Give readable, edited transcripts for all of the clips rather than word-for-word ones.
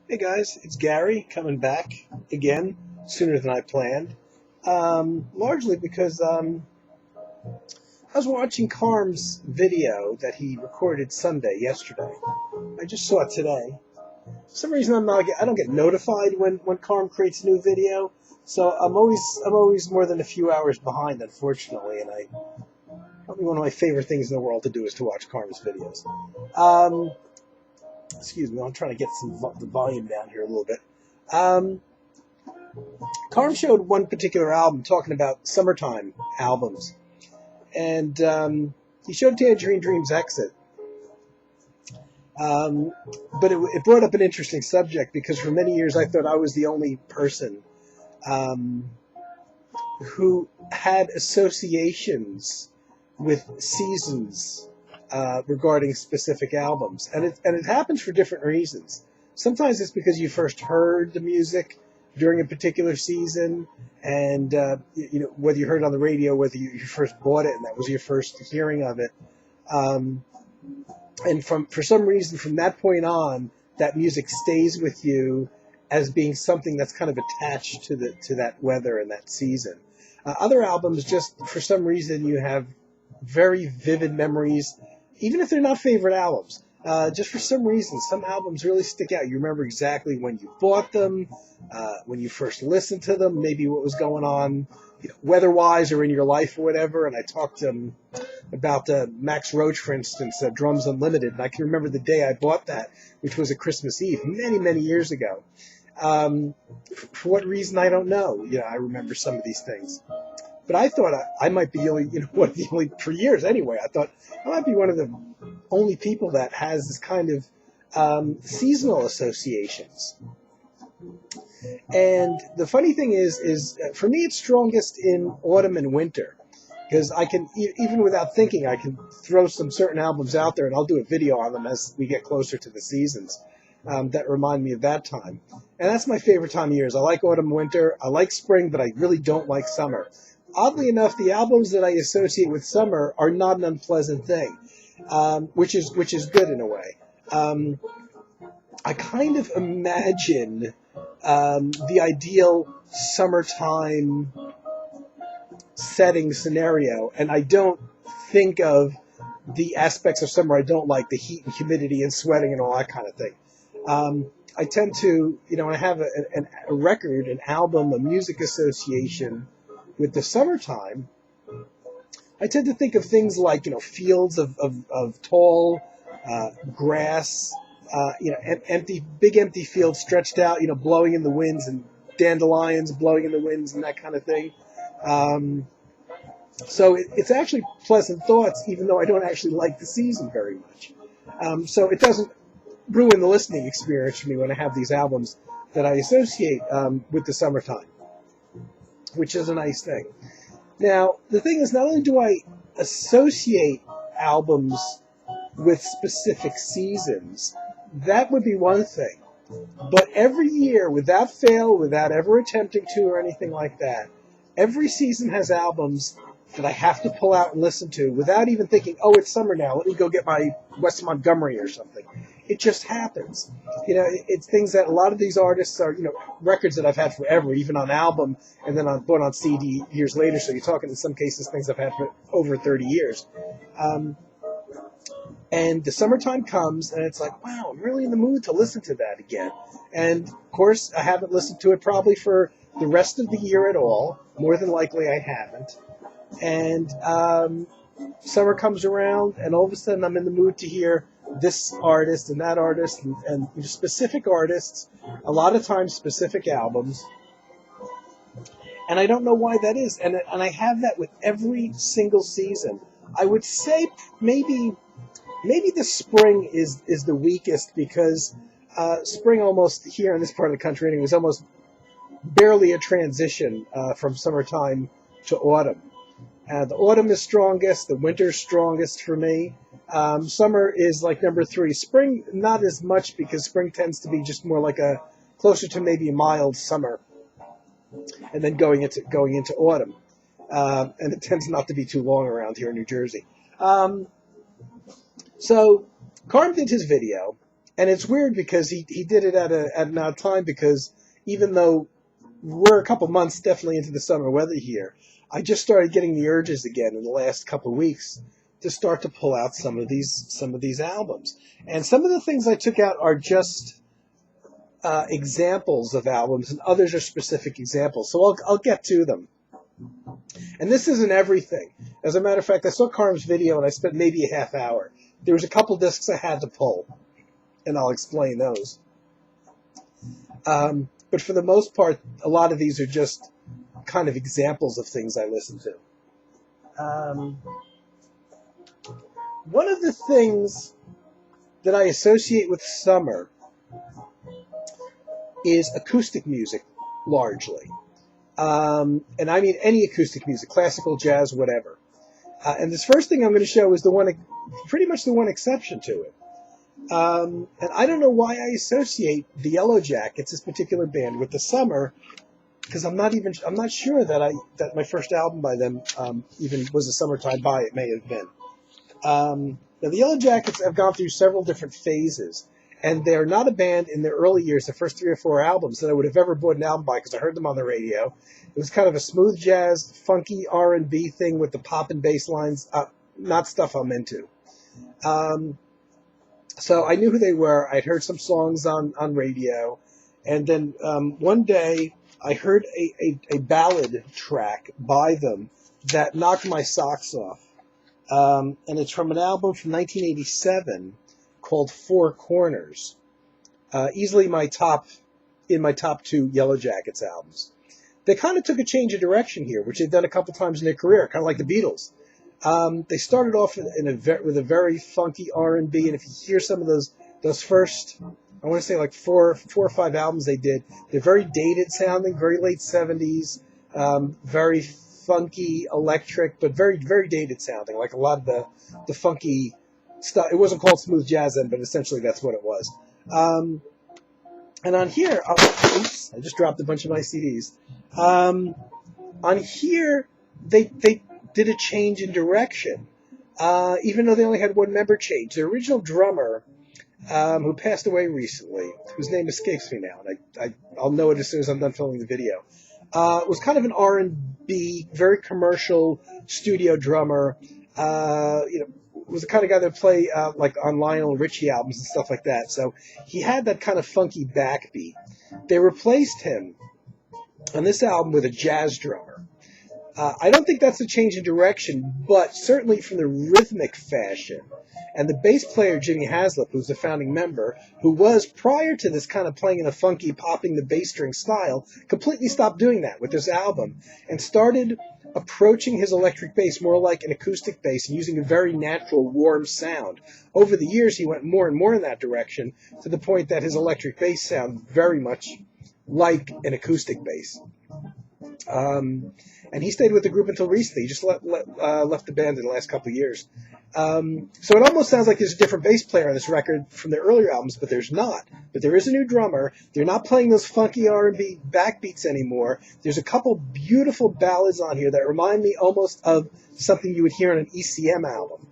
Hey guys, it's Gary coming back again sooner than I planned. Largely because I was watching Carm's video that he recorded yesterday. I just saw it today. For some reason I don't get notified when Carm creates a new video, so I'm always more than a few hours behind, unfortunately. And probably one of my favorite things in the world to do is to watch Carm's videos. Excuse me, I'm trying to get the volume down here a little bit. Carm showed one particular album talking about summertime albums, and he showed Tangerine Dream's Exit. But it brought up an interesting subject because for many years I thought I was the only person who had associations with seasons regarding specific albums, and it happens for different reasons. Sometimes it's because you first heard the music during a particular season, and whether you heard it on the radio, whether you first bought it and that was your first hearing of it, and for some reason from that point on, that music stays with you as being something that's kind of attached to that weather and that season. Other albums, just for some reason, you have very vivid memories, even if they're not favorite albums. Just for some reason, some albums really stick out. You remember exactly when you bought them, when you first listened to them, maybe what was going on, weather-wise or in your life or whatever. And I talked about Max Roach, for instance, Drums Unlimited. And I can remember the day I bought that, which was a Christmas Eve, many, many years ago. For what reason, I don't know. I remember some of these things. But I thought I might be the only, for years anyway, I thought I might be one of the only people that has this kind of seasonal associations. And the funny thing is for me, it's strongest in autumn and winter, because I can, even without thinking, I can throw some certain albums out there, and I'll do a video on them as we get closer to the seasons that remind me of that time. And that's my favorite time of years. I like autumn and winter. I like spring, but I really don't like summer. Oddly enough, the albums that I associate with summer are not an unpleasant thing, which is good in a way. I kind of imagine the ideal summertime setting scenario, and I don't think of the aspects of summer I don't like, the heat and humidity and sweating and all that kind of thing. I tend to, when I have a record, an album, a music association with the summertime, I tend to think of things like, fields of tall grass, big empty fields stretched out, blowing in the winds, and dandelions blowing in the winds and that kind of thing. So it's actually pleasant thoughts, even though I don't actually like the season very much. So it doesn't ruin the listening experience for me when I have these albums that I associate with the summertime, which is a nice thing. Now, the thing is, not only do I associate albums with specific seasons, that would be one thing. But every year, without fail, without ever attempting to or anything like that, every season has albums that I have to pull out and listen to without even thinking, oh, it's summer now, let me go get my Wes Montgomery or something. It just happens. It's things that a lot of these artists are, records that I've had forever, even on album, and then bought on CD years later. So you're talking, in some cases, things I've had for over 30 years. And the summertime comes, and it's like, wow, I'm really in the mood to listen to that again. And, of course, I haven't listened to it probably for the rest of the year at all. More than likely I haven't. And summer comes around, and all of a sudden I'm in the mood to hear this artist and that artist and specific artists, a lot of times specific albums. And I don't know why that is. And I have that with every single season. I would say maybe the spring is the weakest, because spring almost, here in this part of the country anyway, is almost barely a transition from summertime to autumn. The autumn is strongest, the winter is strongest for me. Summer is like number 3. Spring, not as much, because spring tends to be just more like closer to maybe a mild summer, and then going into autumn. And it tends not to be too long around here in New Jersey. So Carm did his video, And it's weird because he did it at an odd time, because even though we're a couple months definitely into the summer weather here, I just started getting the urges again in the last couple of weeks to start to pull out some of these albums. And some of the things I took out are just examples of albums, and others are specific examples. So I'll get to them. And this isn't everything. As a matter of fact, I saw Carm's video and I spent maybe a half hour. There was a couple discs I had to pull, and I'll explain those. But for the most part, a lot of these are just kind of examples of things I listen to. One of the things that I associate with summer is acoustic music, largely. And I mean any acoustic music, classical, jazz, whatever. And this first thing I'm going to show is pretty much the one exception to it. And I don't know why I associate the Yellow Jackets, this particular band, with the summer, because I'm not sure that my first album by them even was a summertime buy. It may have been. Now the Yellow Jackets have gone through several different phases, and they're not a band in their early years, the first 3 or 4 albums, that I would have ever bought an album by, because I heard them on the radio. It was kind of a smooth jazz, funky R&B thing with the pop and bass lines, not stuff I'm into. So I knew who they were. I'd heard some songs on radio. And then one day I heard a ballad track by them that knocked my socks off. And it's from an album from 1987 called Four Corners. Easily in my top 2 Yellow Jackets albums. They kind of took a change of direction here, which they've done a couple times in their career, kind of like the Beatles. They started off with a very funky R&B, and if you hear some of those first, I want to say like 4 or 5 albums they did, they're very dated sounding, very late 70s, very funky, electric, but very, very dated sounding, like a lot of the funky stuff. It wasn't called smooth jazz then, but essentially that's what it was. And on here, oops, I just dropped a bunch of my CDs. On here, they did a change in direction, even though they only had one member change. The original drummer, who passed away recently, whose name escapes me now, and I'll know it as soon as I'm done filming the video, was kind of an R&B, very commercial studio drummer. Was the kind of guy that would play like on Lionel Richie albums and stuff like that. So he had that kind of funky backbeat. They replaced him on this album with a jazz drummer. I don't think that's a change in direction, but certainly from the rhythmic fashion. And the bass player, Jimmy Haslip, who's the founding member, who was, prior to this, kind of playing in a funky, popping the bass string style, completely stopped doing that with this album and started approaching his electric bass more like an acoustic bass and using a very natural, warm sound. Over the years, he went more and more in that direction, to the point that his electric bass sounds very much like an acoustic bass. And he stayed with the group until recently. He just left the band in the last couple of years. So it almost sounds like there's a different bass player on this record from their earlier albums, but there's not. But there is a new drummer. They're not playing those funky R&B backbeats anymore. There's a couple beautiful ballads on here that remind me almost of something you would hear on an ECM album.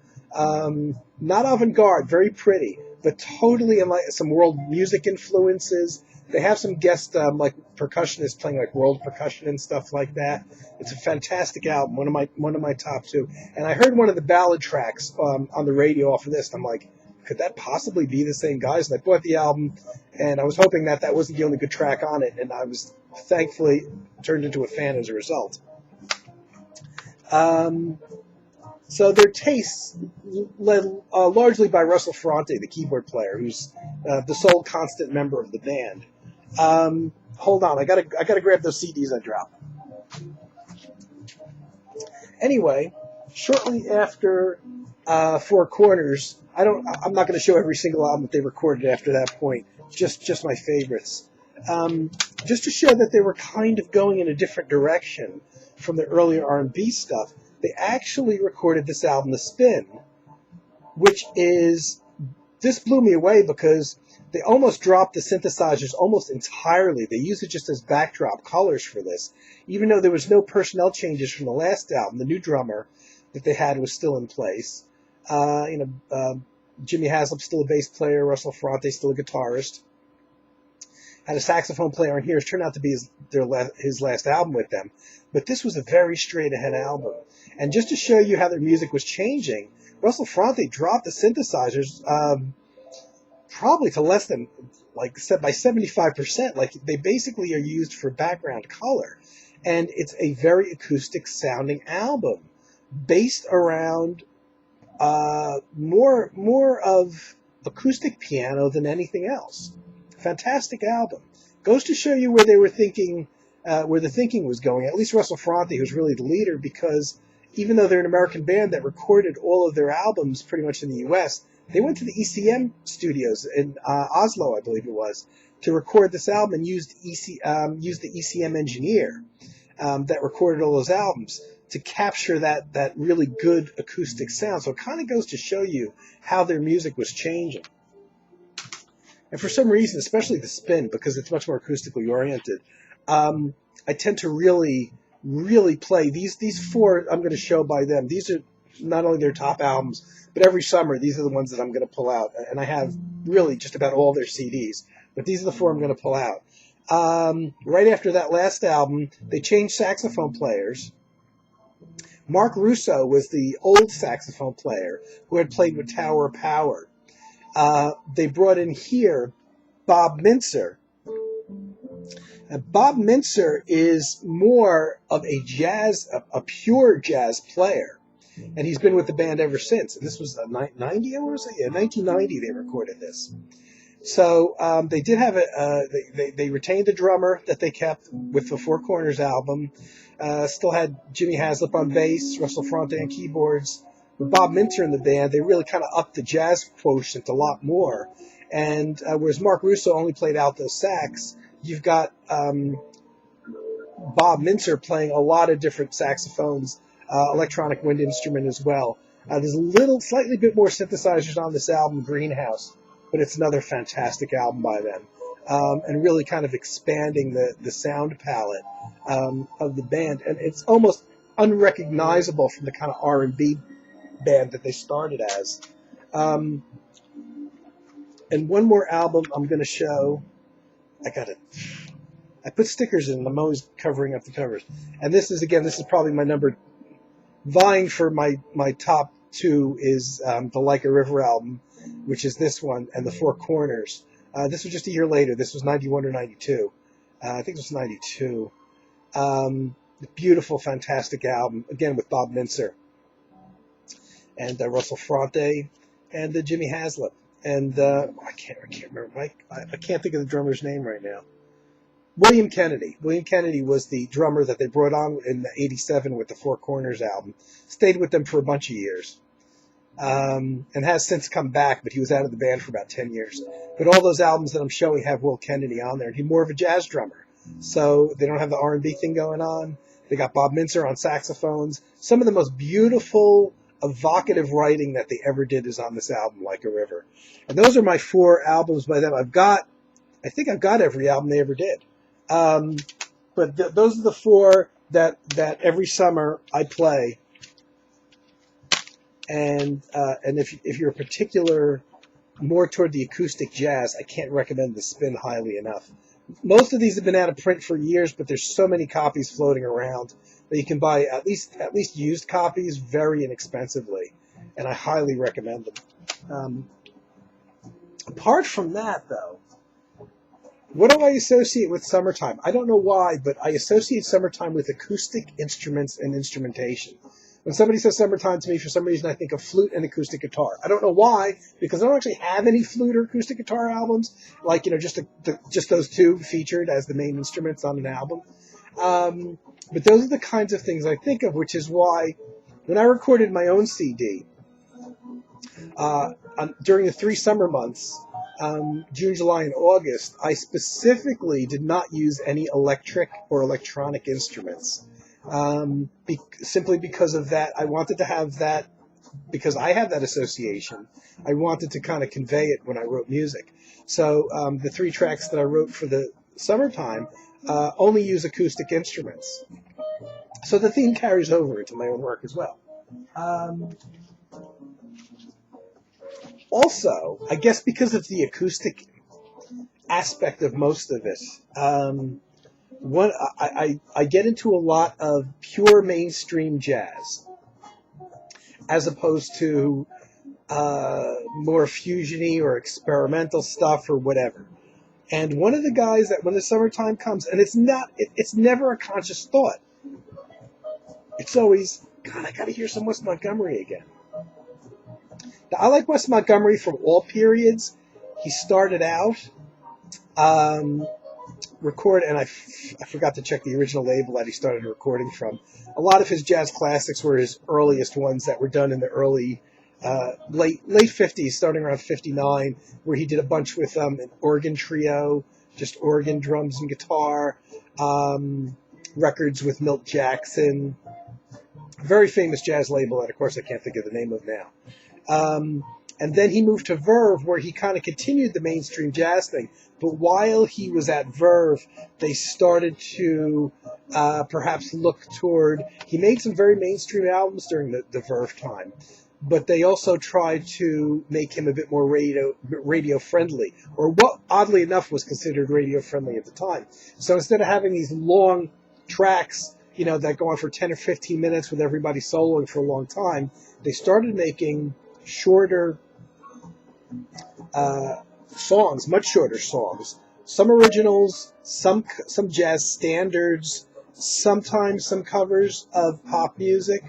Not avant-garde, very pretty, but totally in like some world music influences. They have some guest like percussionists playing like world percussion and stuff like that. It's a fantastic album, one of my top 2. And I heard one of the ballad tracks on the radio off of this, and I'm like, could that possibly be the same guys? And I bought the album, and I was hoping that wasn't the only good track on it, and I was thankfully turned into a fan as a result. So their tastes led largely by Russell Ferrante, the keyboard player, who's the sole constant member of the band. Hold on, I gotta grab those CDs I dropped. Anyway, shortly after Four Corners, I'm not going to show every single album that they recorded after that point. Just my favorites. Just to show that they were kind of going in a different direction from the earlier R&B stuff. They actually recorded this album, The Spin, this blew me away because they almost dropped the synthesizers almost entirely. They used it just as backdrop colors for this. Even though there was no personnel changes from the last album, the new drummer that they had was still in place. Jimmy Haslip's still a bass player. Russell Ferrante still a guitarist. Had a saxophone player on here. It turned out to be his last album with them. But this was a very straight-ahead album. And just to show you how their music was changing, Russell Ferrante dropped the synthesizers probably to less than, by 75%. Like, they basically are used for background color. And it's a very acoustic-sounding album based around more of acoustic piano than anything else. Fantastic album. Goes to show you where they were thinking, where the thinking was going. At least Russell Ferrante, who's really the leader, because even though they're an American band that recorded all of their albums pretty much in the U.S., they went to the ECM studios in Oslo, I believe it was, to record this album and used the ECM engineer that recorded all those albums to capture that really good acoustic sound. So it kind of goes to show you how their music was changing. And for some reason, especially the spin, because it's much more acoustically oriented, I tend to really, really play. These four I'm going to show by them. These are not only their top albums, but every summer, these are the ones that I'm going to pull out. And I have really just about all their CDs. But these are the four I'm going to pull out. Right after that last album, they changed saxophone players. Mark Russo was the old saxophone player who had played with Tower of Power. They brought in here Bob Mintzer. And Bob Mintzer is more of a pure jazz player. And he's been with the band ever since. And this was 90, I want to say? Yeah, 1990 they recorded this. So they did have they retained the drummer that they kept with the Four Corners album. Still had Jimmy Haslip on bass, Russell Ferrante on keyboards. With Bob Mintzer in the band, they really kind of upped the jazz quotient a lot more. And whereas Mark Russo only played alto sax, you've got Bob Mintzer playing a lot of different saxophones, electronic wind instrument as well. There's slightly bit more synthesizers on this album, Greenhouse, but it's another fantastic album by them. And really kind of expanding the sound palette of the band. And it's almost unrecognizable from the kind of R&B band that they started as. And one more album I'm going to show. I put stickers in. I'm always covering up the covers. And this is probably my number, vying for my top two is the Like a River album, which is this one, and the Four Corners. This was just a year later. This was 91 or 92. I think it was 92. Beautiful, fantastic album, again with Bob Mintzer and Russell Ferrante and Jimmy Haslip. And I can't remember. I can't think of the drummer's name right now. William Kennedy. William Kennedy was the drummer that they brought on in '87 with the Four Corners album. Stayed with them for a bunch of years. And has since come back, but he was out of the band for about 10 years. But all those albums that I'm showing have Will Kennedy on there, and he's more of a jazz drummer. So they don't have the R&B thing going on. They got Bob Mintzer on saxophones. Some of the most beautiful, evocative writing that they ever did is on this album, Like a River. And those are my four albums by them. I think I've got every album they ever did. But those are the four that every summer I play. And if you're a particular more toward the acoustic jazz, I can't recommend the Spin highly enough. Most of these have been out of print for years, but there's so many copies floating around that you can buy at least used copies very inexpensively, and I highly recommend them. Apart from that, though, what do I associate with summertime? I don't know why, but I associate summertime with acoustic instruments and instrumentation. When somebody says summertime to me, for some reason, I think of flute and acoustic guitar. I don't know why, because I don't actually have any flute or acoustic guitar albums, like, just those two featured as the main instruments on an album. But those are the kinds of things I think of, which is why when I recorded my own CD, during the 3 summer months, June, July, and August, I specifically did not use any electric or electronic instruments. Simply because of that, I wanted to have that, because I have that association, I wanted to kind of convey it when I wrote music. So the 3 tracks that I wrote for the summertime only use acoustic instruments. So the theme carries over into my own work as well. Also, I guess because of the acoustic aspect of most of it, one I get into a lot of pure mainstream jazz as opposed to more fusiony or experimental stuff or whatever. And one of the guys that when the summertime comes, and it's never a conscious thought. It's always, God, I got to hear some Wes Montgomery again. Now, I like Wes Montgomery from all periods. He started out and I forgot to check the original label that he started recording from. A lot of his jazz classics were his earliest ones that were done in the early late 50s, starting around 59, where he did a bunch with an organ trio, just organ, drums, and guitar, records with Milt Jackson, very famous jazz label that, of course, I can't think of the name of now. And then he moved to Verve, where he kind of continued the mainstream jazz thing. But while he was at Verve, they started to perhaps look toward... He made some very mainstream albums during the Verve time, but they also tried to make him a bit more radio friendly, or what, oddly enough, was considered radio friendly at the time. So instead of having these long tracks, that go on for 10 or 15 minutes with everybody soloing for a long time, they started making shorter songs, much shorter songs. Some originals, some jazz standards, sometimes some covers of pop music.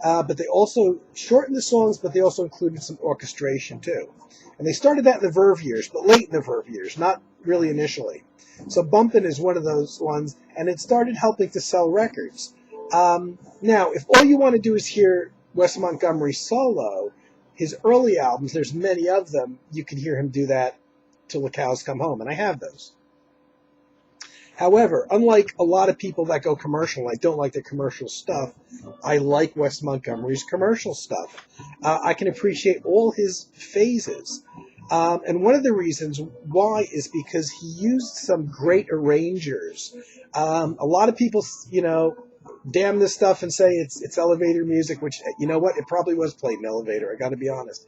But they also shortened the songs, but they also included some orchestration too. And they started that in the Verve years, but late in the Verve years, not really initially. So Bumpin' is one of those ones, and it started helping to sell records. Now, if all you want to do is hear Wes Montgomery solo, his early albums, there's many of them, you can hear him do that till the cows come home, and I have those. However, unlike a lot of people that go commercial, I don't like the commercial stuff, I like Wes Montgomery's commercial stuff. I can appreciate all his phases. And one of the reasons why is because he used some great arrangers. A lot of people, damn this stuff and say it's elevator music, which, you know what, it probably was played in elevator, I got to be honest.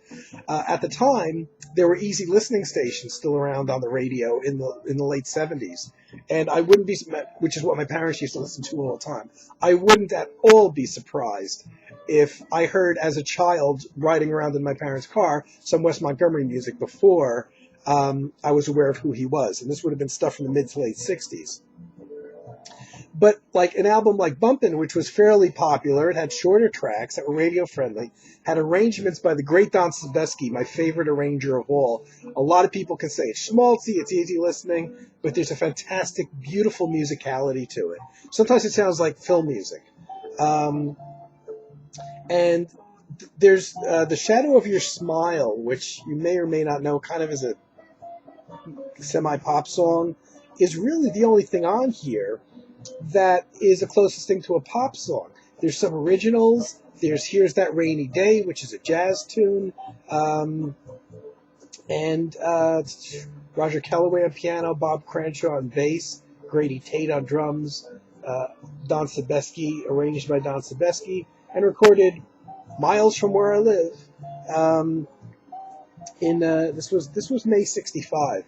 At the time, there were easy listening stations still around on the radio in the late 70s, and I wouldn't be, which is what my parents used to listen to all the time, I wouldn't at all be surprised if I heard as a child riding around in my parents' car some Wes Montgomery music before I was aware of who he was, and this would have been stuff from the mid to late 60s. But like an album like Bumpin', which was fairly popular, it had shorter tracks that were radio-friendly, had arrangements by the great Don Sebesky, my favorite arranger of all. A lot of people can say it's schmaltzy, it's easy listening, but there's a fantastic, beautiful musicality to it. Sometimes it sounds like film music. And there's The Shadow of Your Smile, which you may or may not know, kind of is a semi-pop song, is really the only thing on here that is the closest thing to a pop song. There's some originals. There's Here's That Rainy Day, which is a jazz tune. And Roger Kellaway on piano, Bob Cranshaw on bass, Grady Tate on drums, Don Sebesky, arranged by Don Sebesky, and recorded miles from where I live. This was May '65.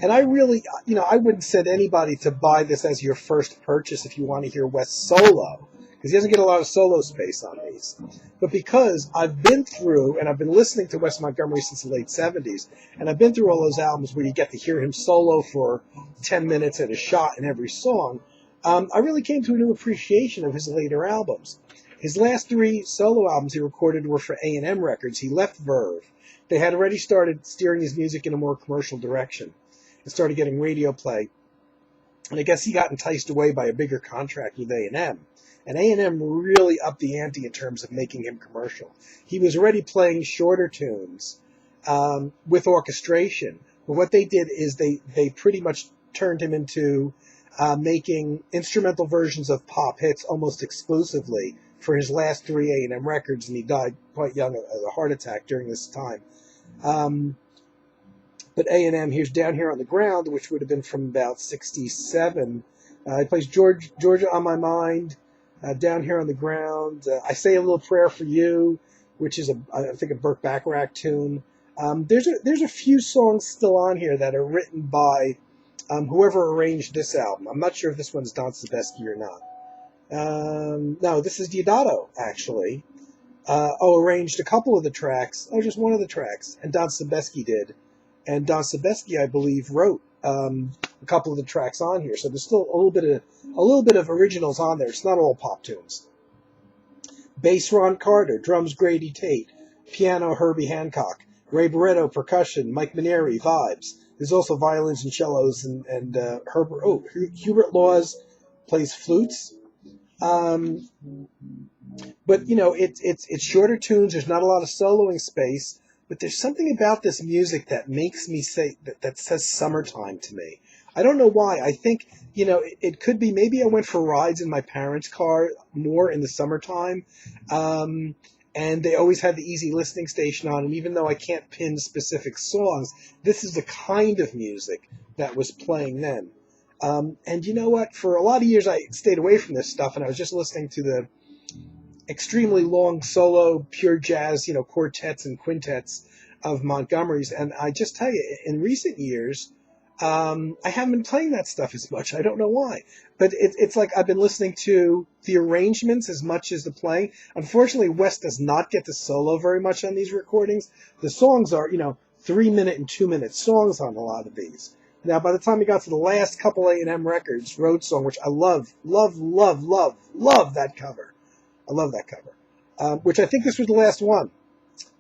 And I really, I wouldn't send anybody to buy this as your first purchase if you want to hear Wes solo, because he doesn't get a lot of solo space on these. But because I've been through, and I've been listening to Wes Montgomery since the late 70s, and I've been through all those albums where you get to hear him solo for 10 minutes at a shot in every song, I really came to a new appreciation of his later albums. His last 3 solo albums he recorded were for A&M Records. He left Verve. They had already started steering his music in a more commercial direction and started getting radio play. And I guess he got enticed away by a bigger contract with A&M. And A&M really upped the ante in terms of making him commercial. He was already playing shorter tunes with orchestration. But what they did is they pretty much turned him into making instrumental versions of pop hits almost exclusively for his last 3 A&M records, and he died quite young of a heart attack during this time. But A&M, here's Down Here on the Ground, which would have been from about 67. He plays Georgia on My Mind, Down Here on the Ground, I Say a Little Prayer for You, which is, I think, a Burt Bacharach tune. There's a few songs still on here that are written by whoever arranged this album. I'm not sure if this one's Don Sebesky or not. No, this is Diodato, actually. Arranged a couple of the tracks. Oh, just one of the tracks. And Don Sebesky did. And Don Sebesky, I believe, wrote a couple of the tracks on here. So there's still a little bit of originals on there. It's not all pop tunes. Bass Ron Carter, drums Grady Tate, piano Herbie Hancock, Ray Barretto percussion, Mike Manieri vibes. There's also violins and cellos and Hubert Laws plays flutes. But it's shorter tunes. There's not a lot of soloing space, but there's something about this music that makes me say that says summertime to me. I don't know why. I think it could be maybe I went for rides in my parents' car more in the summertime, and they always had the easy listening station on. And even though I can't pin specific songs, this is the kind of music that was playing then. And you know what? For a lot of years, I stayed away from this stuff, and I was just listening to the extremely long solo, pure jazz, quartets and quintets of Montgomery's. And I just tell you, in recent years, I haven't been playing that stuff as much. I don't know why. But it's like I've been listening to the arrangements as much as the playing. Unfortunately, Wes does not get to solo very much on these recordings. The songs are, 3-minute and 2-minute songs on a lot of these. Now, by the time we got to the last couple A&M records, Road Song, which I love that cover. I love that cover. Which I think this was the last one,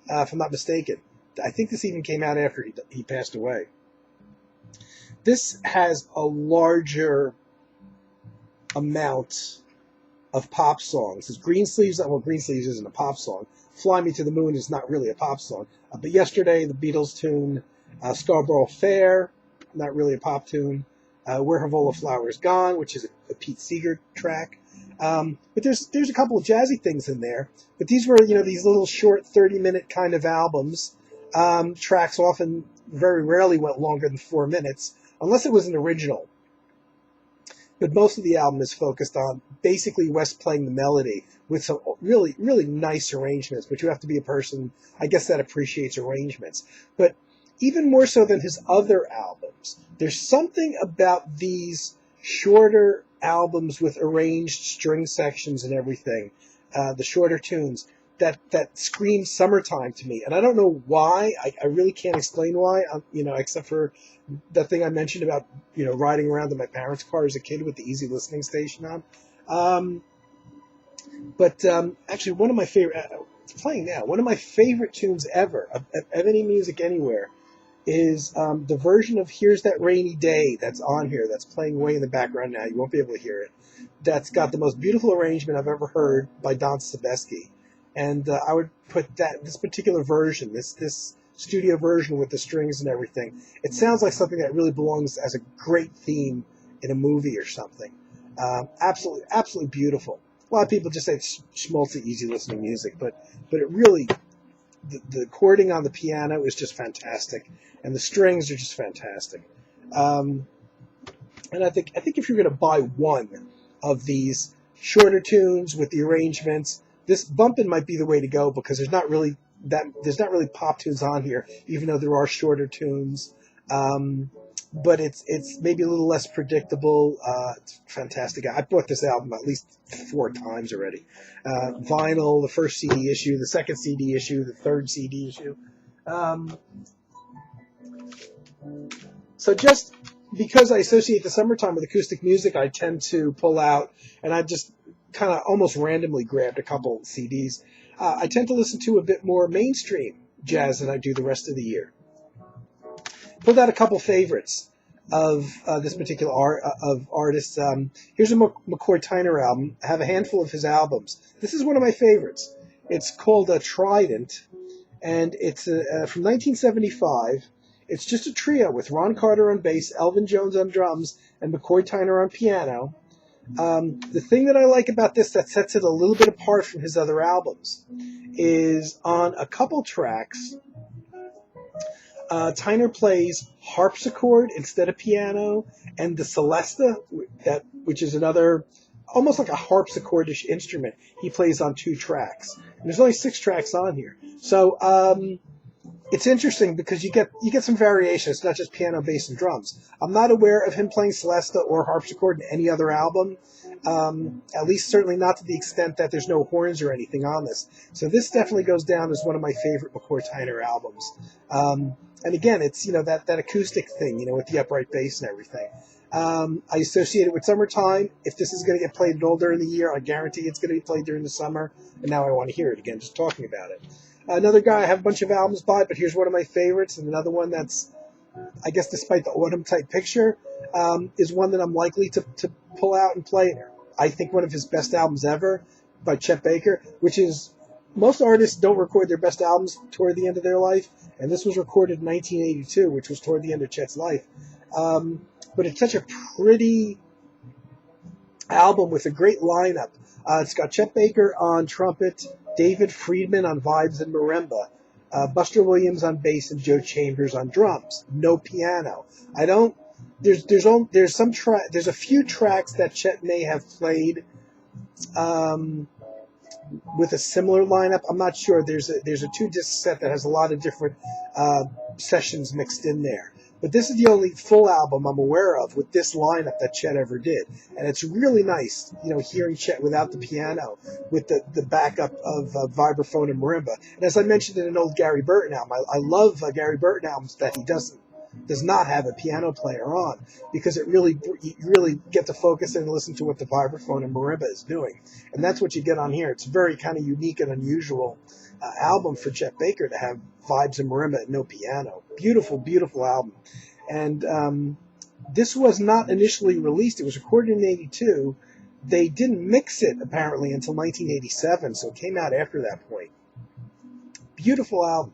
if I'm not mistaken. I think this even came out after he passed away. This has a larger amount of pop songs. It's Greensleeves isn't a pop song. Fly Me to the Moon is not really a pop song. But Yesterday, the Beatles tune, Scarborough Fair, not really a pop tune. Where Have All the Flowers Gone, which is a Pete Seeger track. But there's a couple of jazzy things in there. But these were, these little short 30-minute kind of albums. Tracks often, very rarely went longer than 4 minutes, unless it was an original. But most of the album is focused on basically Wes playing the melody with some really, really nice arrangements. But you have to be a person, I guess, that appreciates arrangements. But even more so than his other albums, there's something about these shorter albums with arranged string sections and everything, the shorter tunes, that screams summertime to me. And I don't know why. I really can't explain why, except for the thing I mentioned about, riding around in my parents' car as a kid with the easy listening station on. But actually, one of my favorite, it's playing now, one of my favorite tunes ever, of any music anywhere, is the version of Here's That Rainy Day that's on here, that's playing way in the background now. You won't be able to hear it. That's got the most beautiful arrangement I've ever heard by Don Sebesky. And I would put this particular version, this studio version with the strings and everything, it sounds like something that really belongs as a great theme in a movie or something. Absolutely beautiful. A lot of people just say it's schmaltzy, easy listening music, but it really, the chording on the piano is just fantastic, and the strings are just fantastic. And I think if you're going to buy one of these shorter tunes with the arrangements, this Bumpin' might be the way to go, because there's not really pop tunes on here, even though there are shorter tunes. But it's maybe a little less predictable. It's fantastic. I bought this album at least 4 times already. Vinyl, the first CD issue, the second CD issue, the third CD issue. So just because I associate the summertime with acoustic music, I tend to pull out, and I just kind of almost randomly grabbed a couple CDs. I tend to listen to a bit more mainstream jazz than I do the rest of the year. Pulled out a couple favorites of this particular artist. Here's a McCoy Tyner album. I have a handful of his albums. This is one of my favorites. It's called Trident, and it's from 1975. It's just a trio with Ron Carter on bass, Elvin Jones on drums, and McCoy Tyner on piano. The thing that I like about this that sets it a little bit apart from his other albums is on a couple tracks, Tyner plays harpsichord instead of piano, and the celesta, which is another, almost like a harpsichordish instrument, he plays on 2 tracks. And there's only 6 tracks on here. So it's interesting because you get some variation. It's not just piano, bass, and drums. I'm not aware of him playing celesta or harpsichord in any other album. At least certainly not to the extent that there's no horns or anything on this. So this definitely goes down as one of my favorite McCoy Tyner albums. And again, it's that acoustic thing, with the upright bass and everything. I associate it with summertime. If this is going to get played at all during the year, I guarantee it's going to be played during the summer. And now I want to hear it again, just talking about it. Another guy I have a bunch of albums by, but here's one of my favorites, and another one that's, I guess despite the autumn type picture, is one that I'm likely to pull out and play. I think one of his best albums ever by Chet Baker, which is, most artists don't record their best albums toward the end of their life, and this was recorded in 1982, which was toward the end of Chet's life. But it's such a pretty album with a great lineup. It's got Chet Baker on trumpet, David Friedman on vibes and marimba, Buster Williams on bass, and Joe Chambers on drums. No piano. There's a few tracks that Chet may have played with a similar lineup. I'm not sure. There's a 2-disc set that has a lot of different sessions mixed in there. But this is the only full album I'm aware of with this lineup that Chet ever did. And it's really nice, hearing Chet without the piano, with the backup of vibraphone and marimba. And as I mentioned in an old Gary Burton album, I love Gary Burton albums that he does not have a piano player on, because you really get to focus in and listen to what the vibraphone and marimba is doing. And that's what you get on here. It's a very kind of unique and unusual album for Chet Baker to have vibes and marimba and no piano. Beautiful, beautiful album. And this was not initially released. It was recorded in 82. They didn't mix it, apparently, until 1987, so it came out after that point. Beautiful album.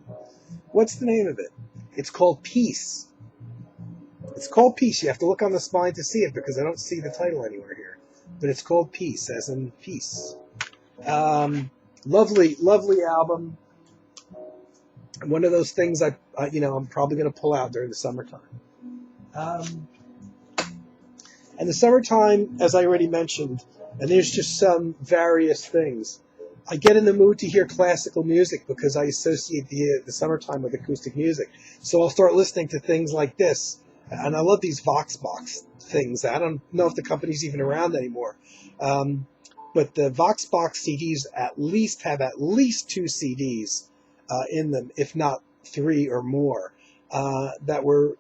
What's the name of it? It's called Peace. It's called Peace. You have to look on the spine to see it, because I don't see the title anywhere here. But it's called Peace, as in peace. Lovely, lovely album. One of those things I'm probably going to pull out during the summertime. And the summertime, as I already mentioned, and there's just some various things. I get in the mood to hear classical music because I associate the summertime with acoustic music. So I'll start listening to things like this. And I love these Voxbox things. I don't know if the company's even around anymore. But the Voxbox CDs have at least 2 CDs in them, if not 3 or more, that were,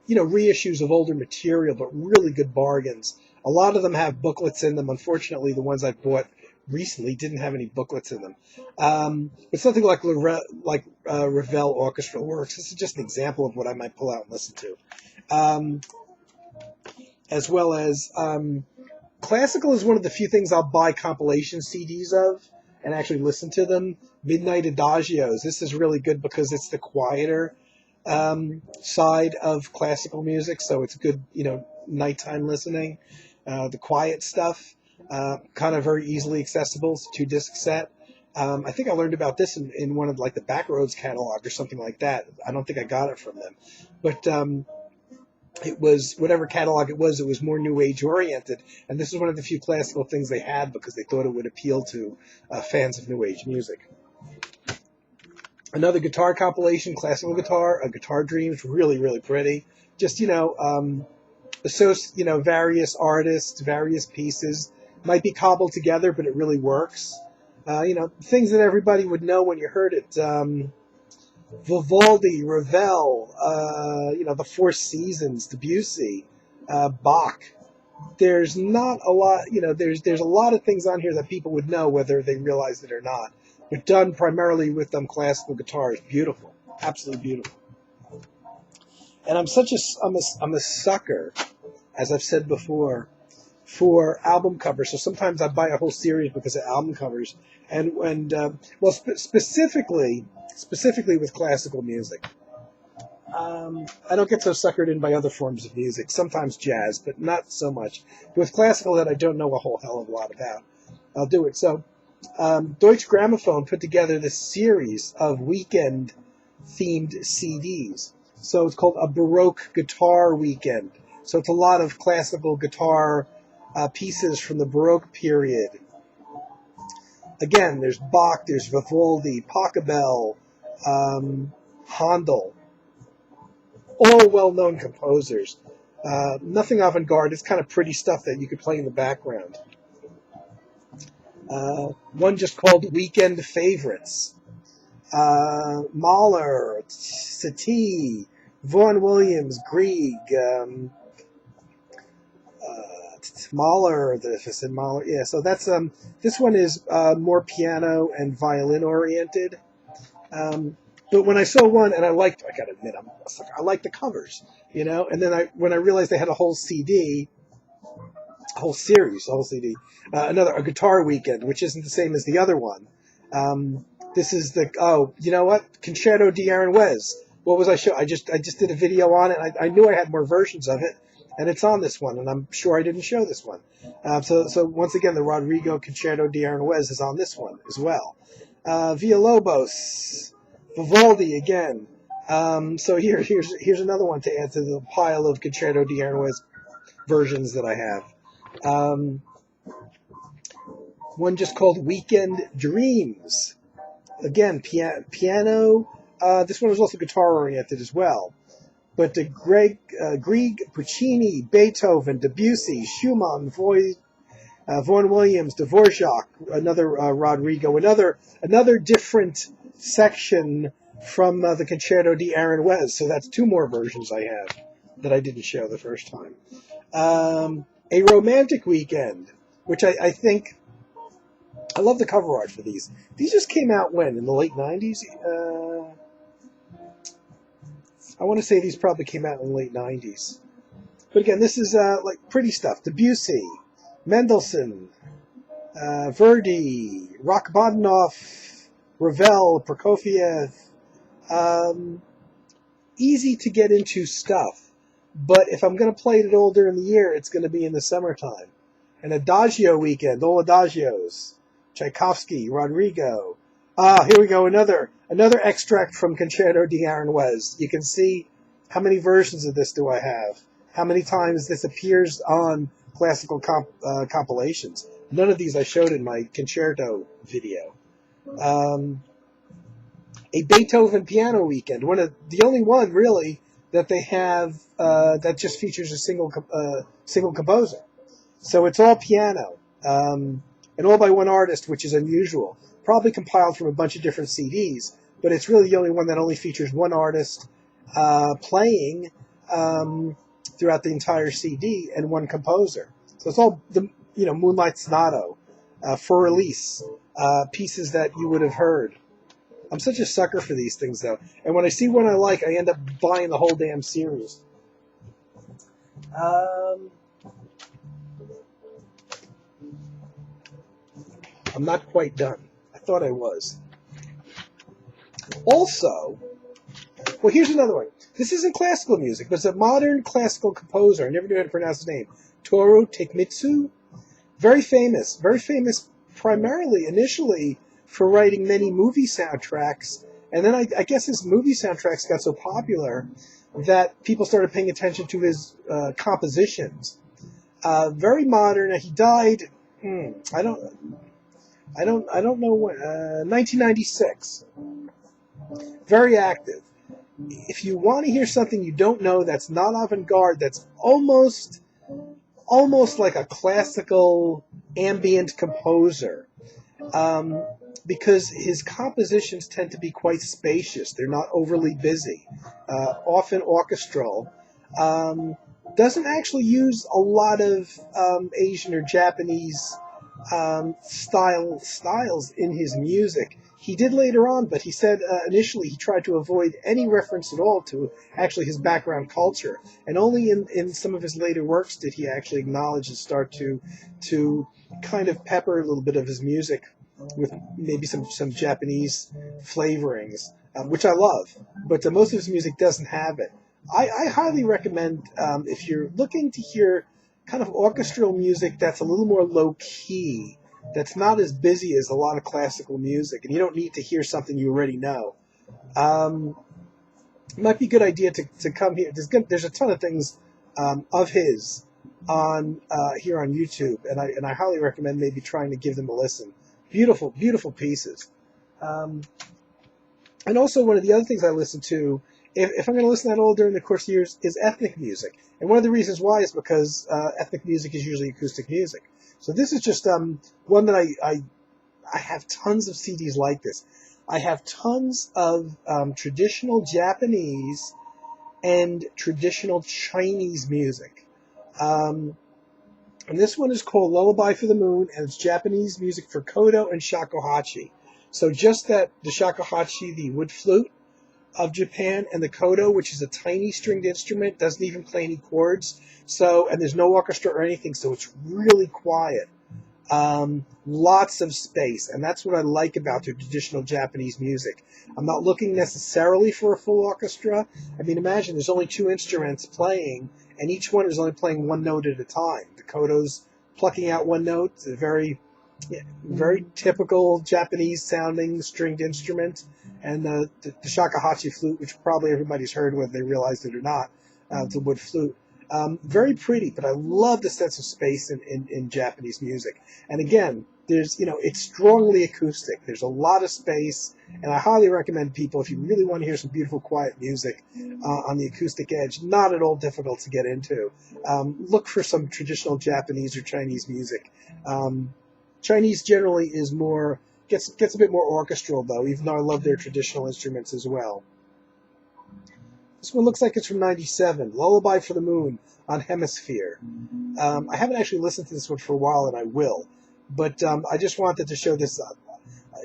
reissues of older material, but really good bargains. A lot of them have booklets in them. Unfortunately, the ones I bought recently didn't have any booklets in them. But something like Ravel Orchestral Works. This is just an example of what I might pull out and listen to. As well as classical is one of the few things I'll buy compilation CDs of and actually listen to them. Midnight Adagios. This is really good because it's the quieter side of classical music, so it's good, nighttime listening. The quiet stuff, kind of very easily accessible. It's a 2-disc set. I think I learned about this in one of the Backroads catalog or something like that. I don't think I got it from them, but it was whatever catalog it was more New Age oriented, and this is one of the few classical things they had because they thought it would appeal to fans of New Age music. Another guitar compilation, classical guitar, Guitar Dreams, really, really pretty. Just, various artists, various pieces. Might be cobbled together, but it really works. Things that everybody would know when you heard it. Vivaldi, Ravel, the Four Seasons, Debussy, Bach. There's not a lot, there's a lot of things on here that people would know whether they realize it or not. But done primarily with classical guitars. Beautiful. Absolutely beautiful. And I'm a sucker, as I've said before, for album covers. So sometimes I buy a whole series because of album covers. Specifically with classical music. I don't get so suckered in by other forms of music. Sometimes jazz, but not so much. With classical that I don't know a whole hell of a lot about, I'll do it. So Deutsche Grammophon put together this series of weekend-themed CDs. So it's called a Baroque Guitar Weekend. So it's a lot of classical guitar pieces from the Baroque period. Again, there's Bach, there's Vivaldi, Pachelbel, Handel, all well-known composers. Nothing avant-garde. It's kind of pretty stuff that you could play in the background. One just called Weekend Favorites. Mahler, Satie, Vaughan Williams, Grieg, Mahler, if I said Mahler, yeah. So that's this one is more piano and violin oriented. But when I saw one, and I gotta admit, I like the covers, you know. And then when I realized they had a whole CD, a whole series, a whole CD, a Guitar Weekend, which isn't the same as the other one. This is you know what? Concerto di Aaron Wes. What was I show? I just did a video on it. I knew I had more versions of it, and it's on this one, and I'm sure I didn't show this one. So once again, the Rodrigo Concerto di Aaron Wes is on this one as well. Villalobos, Vivaldi again. So here's another one to add to the pile of Concerto di Aaron Wes versions that I have. One just called Weekend Dreams. Again, piano. This one was also guitar-oriented as well. But Grieg, Puccini, Beethoven, Debussy, Schumann, Vaughan Williams, Dvorak, another Rodrigo, another different section from the Concerto di Aaron Wes. So that's two more versions I have that I didn't show the first time. A Romantic Weekend, which I think... I love the cover art for these. These just came out when? In the late 90s? I want to say these probably came out in the late 90s. But again, this is like pretty stuff. Debussy, Mendelssohn, Verdi, Rachmaninoff, Ravel, Prokofiev. Easy to get into stuff. But if I'm going to play it all during the year, it's going to be in the summertime. An Adagio Weekend, all Adagios. Tchaikovsky, Rodrigo. Here we go, another extract from Concerto di Aaron Wes. You can see how many versions of this do I have, how many times this appears on classical compilations. None of these I showed in my concerto video. A Beethoven Piano Weekend, the only one really that they have that just features a single composer. So it's all piano. And all by one artist, which is unusual. Probably compiled from a bunch of different CDs, but it's really the only one that only features one artist playing throughout the entire CD and one composer. So it's all Moonlight Sonata, For Release, pieces that you would have heard. I'm such a sucker for these things, though. And when I see one I like, I end up buying the whole damn series. I'm not quite done. I thought I was. Also, well, here's another one. This isn't classical music, but it's a modern classical composer. I never knew how to pronounce his name. Toru Takemitsu. Very famous primarily, initially, for writing many movie soundtracks. And then I guess his movie soundtracks got so popular that people started paying attention to his compositions. Very modern. He died, I don't know when, 1996. Very active. If you want to hear something you don't know that's not avant-garde, that's almost like a classical ambient composer, because his compositions tend to be quite spacious. They're not overly busy, often orchestral. Doesn't actually use a lot of Asian or Japanese styles in his music. He did later on, but he said initially he tried to avoid any reference at all to actually his background culture. And only in some of his later works did he actually acknowledge and start to kind of pepper a little bit of his music with maybe some Japanese flavorings, which I love. But most of his music doesn't have it. I highly recommend, if you're looking to hear kind of orchestral music that's a little more low-key, that's not as busy as a lot of classical music, and you don't need to hear something you already know. It might be a good idea to come here. There's a ton of things of his on here on YouTube, and I highly recommend maybe trying to give them a listen. Beautiful, beautiful pieces. And also, one of the other things I listen to, if I'm going to listen to that all during the course of years, is ethnic music. And one of the reasons why is because ethnic music is usually acoustic music. So this is just one that I have tons of CDs like this. I have tons of traditional Japanese and traditional Chinese music. Um, and this one is called Lullaby for the Moon, and it's Japanese music for koto and shakuhachi. So just that the shakuhachi, the wood flute of Japan, and the koto, which is a tiny stringed instrument, doesn't even play any chords. So, and there's no orchestra or anything, so it's really quiet. Lots of space, and that's what I like about the traditional Japanese music. I'm not looking necessarily for a full orchestra. I mean, imagine there's only two instruments playing, and each one is only playing one note at a time. The koto's plucking out one note, a very, very typical Japanese-sounding stringed instrument, and the shakuhachi flute, which probably everybody's heard whether they realized it or not, the wood flute. Very pretty, but I love the sense of space in Japanese music. And again, it's strongly acoustic. There's a lot of space, and I highly recommend people, if you really want to hear some beautiful, quiet music on the acoustic edge, not at all difficult to get into. Look for some traditional Japanese or Chinese music. Chinese generally is gets a bit more orchestral, though, even though I love their traditional instruments as well. This one looks like it's from '97, Lullaby for the Moon on Hemisphere. I haven't actually listened to this one for a while, and I will. But I just wanted to show this.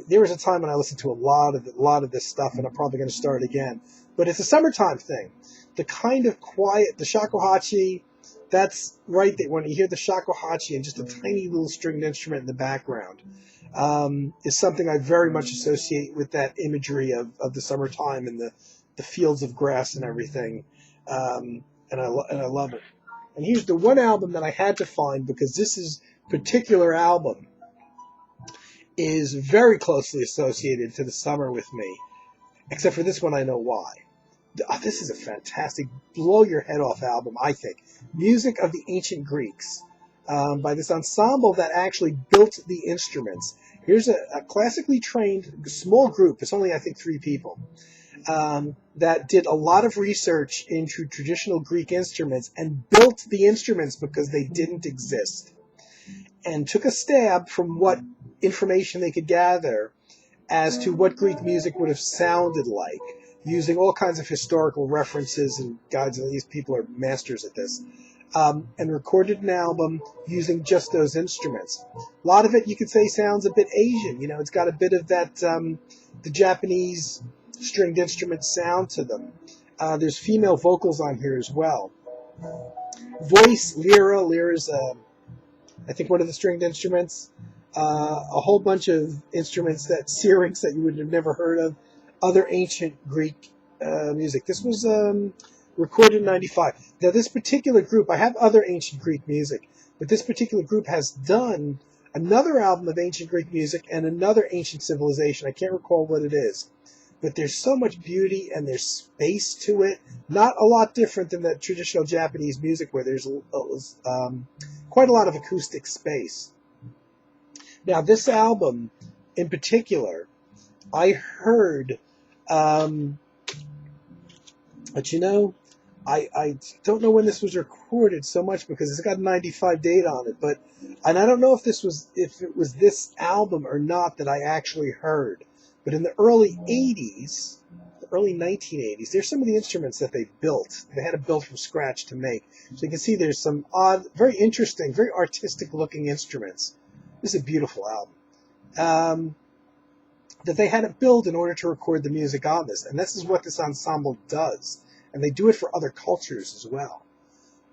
There was a time when I listened to a lot of this stuff, and I'm probably going to start again. But it's a summertime thing. The kind of quiet, the shakuhachi, that's right there. When you hear the shakuhachi and just a tiny little stringed instrument in the background, is something I very much associate with that imagery of the summertime and the fields of grass and everything, and I love it. And here's the one album that I had to find, because this particular album is very closely associated to the summer with me, except for this one I know why. This is a fantastic, blow your head off album, I think. Music of the Ancient Greeks, by this ensemble that actually built the instruments. Here's a classically trained small group. It's only, I think, 3 people. That did a lot of research into traditional Greek instruments and built the instruments because they didn't exist, and took a stab from what information they could gather as to what Greek music would have sounded like, using all kinds of historical references and guides, and these people are masters at this, and recorded an album using just those instruments. A lot of it, you could say, sounds a bit Asian. It's got a bit of that, the Japanese stringed instrument sound to them. There's female vocals on here as well. Voice, lyra. Lyra's, I think, one of the stringed instruments. A whole bunch of instruments, syrinx that you would have never heard of. Other ancient Greek music. This was recorded in '95. Now, this particular group, I have other ancient Greek music, but this particular group has done another album of ancient Greek music and another ancient civilization. I can't recall what it is. But there's so much beauty and there's space to it. Not a lot different than that traditional Japanese music where there's quite a lot of acoustic space. Now, this album in particular, I heard, but I don't know when this was recorded so much because it's got a '95 date on it. And I don't know if it was this album or not that I actually heard. But in the early 80s, the early 1980s, there's some of the instruments that they built. They had to build from scratch to make. So you can see there's some odd, very interesting, very artistic-looking instruments. This is a beautiful album. That they had to build in order to record the music on this. And this is what this ensemble does. And they do it for other cultures as well.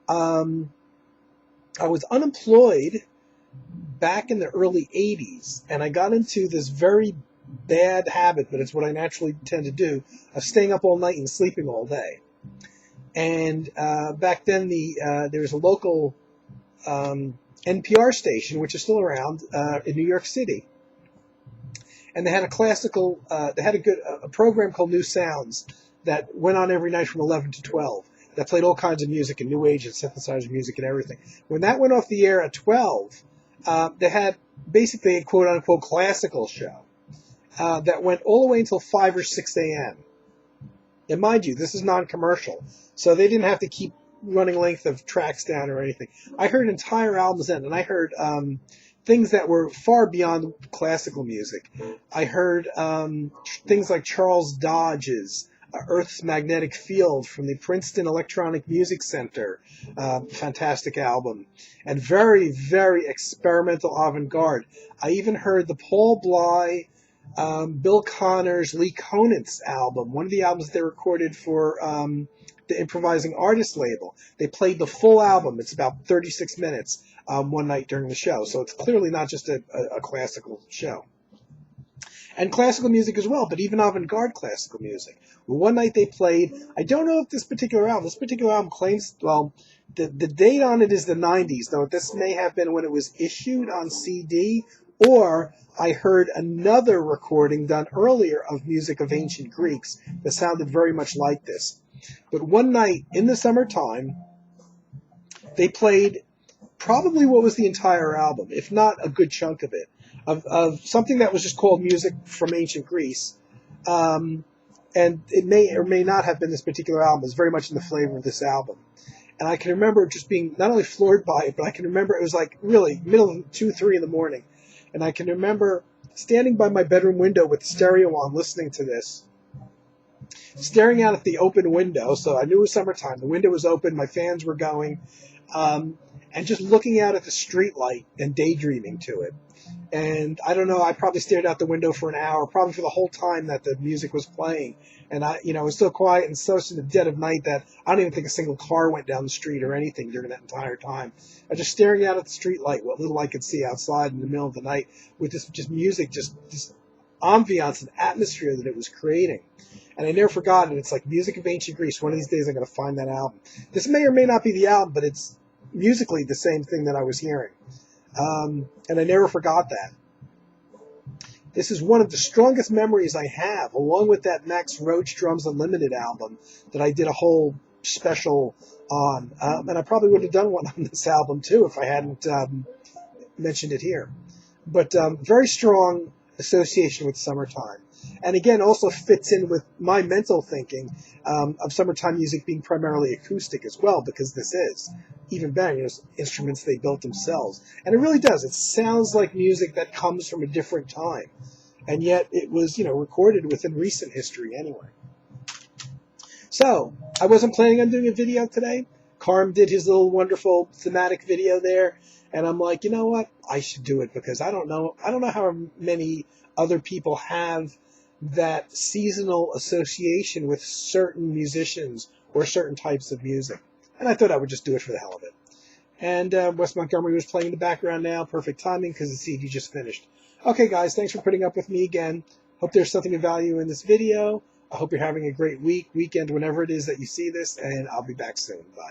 I was unemployed back in the early 80s, and I got into this very bad habit, but it's what I naturally tend to do, of staying up all night and sleeping all day. And back then, there was a local NPR station, which is still around, in New York City. And they had a program called New Sounds that went on every night from 11 to 12. That played all kinds of music and new age and synthesizer music and everything. When that went off the air at 12, they had basically a quote-unquote classical show. that went all the way until 5 or 6 a.m. And mind you, this is non-commercial, so they didn't have to keep running length of tracks down or anything. I heard entire albums then, and I heard things that were far beyond classical music. I heard things like Charles Dodge's Earth's Magnetic Field from the Princeton Electronic Music Center, fantastic album, and very, very experimental avant-garde. I even heard the Paul Bly, Bill Connors, Lee Conant's album, one of the albums they recorded for the Improvising Artist label. They played the full album. It's about 36 minutes one night during the show, so it's clearly not just a classical show. And classical music as well, but even avant-garde classical music. Well, one night they played, I don't know if this particular album claims, well, the date on it is the 90s, though this may have been when it was issued on CD, or I heard another recording done earlier of music of ancient Greeks that sounded very much like this. But one night in the summertime, they played probably what was the entire album, if not a good chunk of it, of something that was just called Music from Ancient Greece. And it may or may not have been this particular album. It's very much in the flavor of this album. And I can remember just being not only floored by it, but I can remember it was like really middle of 2, 3 in the morning. And I can remember standing by my bedroom window with the stereo on listening to this, staring out at the open window. So I knew it was summertime. The window was open. My fans were going. And just looking out at the street light and daydreaming to it. And I don't know, I probably stared out the window for an hour, probably for the whole time that the music was playing. And it was so quiet and so in the dead of night that I don't even think a single car went down the street or anything during that entire time. I was just staring out at the street light, what little I could see outside in the middle of the night, with this just music, just this ambiance and atmosphere that it was creating. And I never forgot it. It's like Music of Ancient Greece. One of these days I'm going to find that album. This may or may not be the album, but it's musically the same thing that I was hearing. And I never forgot that. This is one of the strongest memories I have, along with that Max Roach Drums Unlimited album that I did a whole special on. And I probably would have done one on this album too if I hadn't mentioned it here. But very strong association with summertime. And again, also fits in with my mental thinking of summertime music being primarily acoustic as well, because this is even better, instruments they built themselves. And it really does. It sounds like music that comes from a different time. And yet it was, recorded within recent history anyway. So, I wasn't planning on doing a video today. Carm did his little wonderful thematic video there. And I'm like, you know what? I should do it because I don't know how many other people have that seasonal association with certain musicians or certain types of music. And I thought I would just do it for the hell of it. And Wes Montgomery was playing in the background now. Perfect timing because the CD just finished. Okay, guys, thanks for putting up with me again. Hope there's something of value in this video. I hope you're having a great weekend, whenever it is that you see this, and I'll be back soon. Bye.